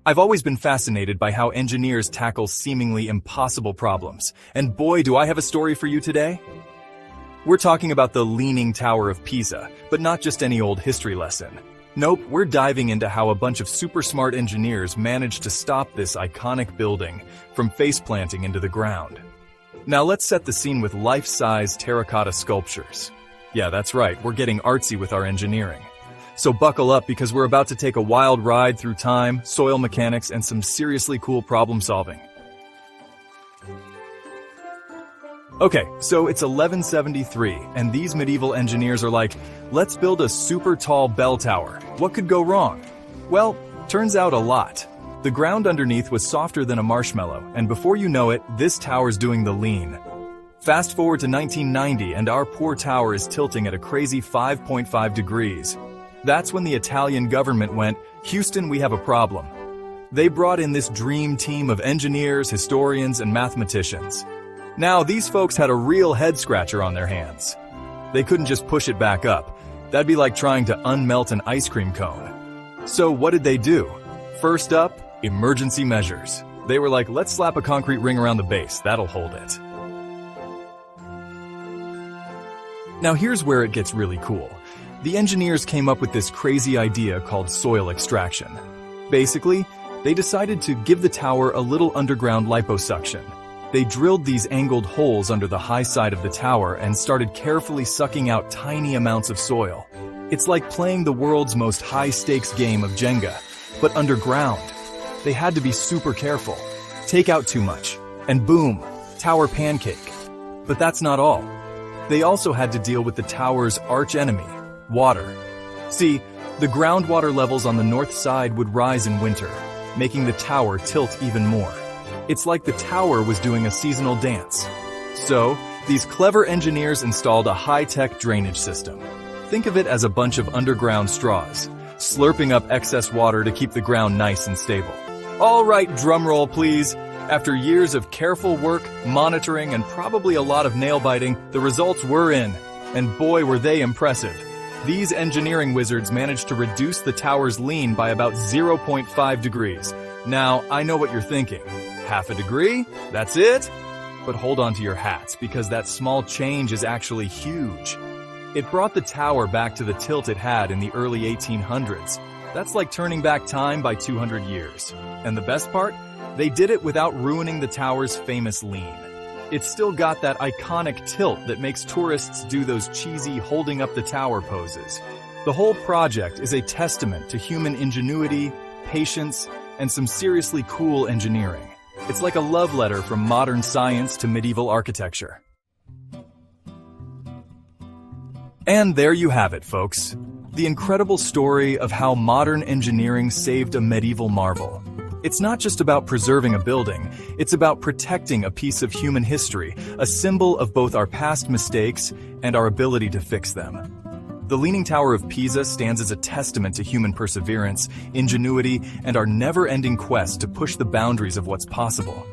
I've always been fascinated by how engineers tackle seemingly impossible problems, and boy, do I have a story for you today. We're talking about the Leaning Tower of Pisa, but not just any old history lesson. Nope, we're diving into how a bunch of super smart engineers managed to stop this iconic building from face-planting into the ground. Now let's set the scene with life-size terracotta sculptures. Yeah, that's right, we're getting artsy with our engineering. So buckle up because we're about to take a wild ride through time, soil mechanics, and some seriously cool problem solving. Okay, so it's 1173, and these medieval engineers are like, let's build a super tall bell tower. What could go wrong? Well, turns out a lot. The ground underneath was softer than a marshmallow, and before you know it, this tower's doing the lean. Fast forward to 1990, and our poor tower is tilting at a crazy 5.5 degrees. That's when the Italian government went, Houston, we have a problem. They brought in this dream team of engineers, historians, and mathematicians. Now, these folks had a real head-scratcher on their hands. They couldn't just push it back up. That'd be like trying to unmelt an ice cream cone. So what did they do? First up, emergency measures. They were like, let's slap a concrete ring around the base. That'll hold it. Now here's where it gets really cool. The engineers came up with this crazy idea called soil extraction. Basically, they decided to give the tower a little underground liposuction. They drilled these angled holes under the high side of the tower and started carefully sucking out tiny amounts of soil. It's like playing the world's most high-stakes game of Jenga, but underground. They had to be super careful. Take out too much, and boom, tower pancake. But that's not all. They also had to deal with the tower's arch-enemy, water. See, the groundwater levels on the north side would rise in winter, making the tower tilt even more. It's like the tower was doing a seasonal dance. So, these clever engineers installed a high-tech drainage system. Think of it as a bunch of underground straws, slurping up excess water to keep the ground nice and stable. All right, drumroll please. After years of careful work, monitoring, and probably a lot of nail-biting, the results were in. And boy, were they impressive. These engineering wizards managed to reduce the tower's lean by about 0.5 degrees. Now, I know what you're thinking. Half a degree? That's it? But hold on to your hats, because that small change is actually huge. It brought the tower back to the tilt it had in the early 1800s. That's like turning back time by 200 years. And the best part? They did it without ruining the tower's famous lean. It's still got that iconic tilt that makes tourists do those cheesy holding up the tower poses. The whole project is a testament to human ingenuity, patience, and some seriously cool engineering. It's like a love letter from modern science to medieval architecture. And there you have it, folks. The incredible story of how modern engineering saved a medieval marvel. It's not just about preserving a building, it's about protecting a piece of human history, a symbol of both our past mistakes and our ability to fix them. The Leaning Tower of Pisa stands as a testament to human perseverance, ingenuity, and our never-ending quest to push the boundaries of what's possible.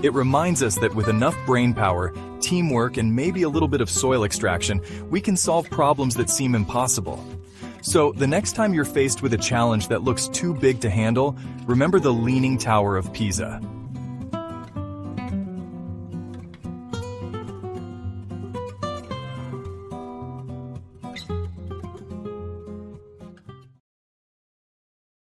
It reminds us that with enough brainpower, teamwork, and maybe a little bit of soil extraction, we can solve problems that seem impossible. So, the next time you're faced with a challenge that looks too big to handle, remember the Leaning Tower of Pisa.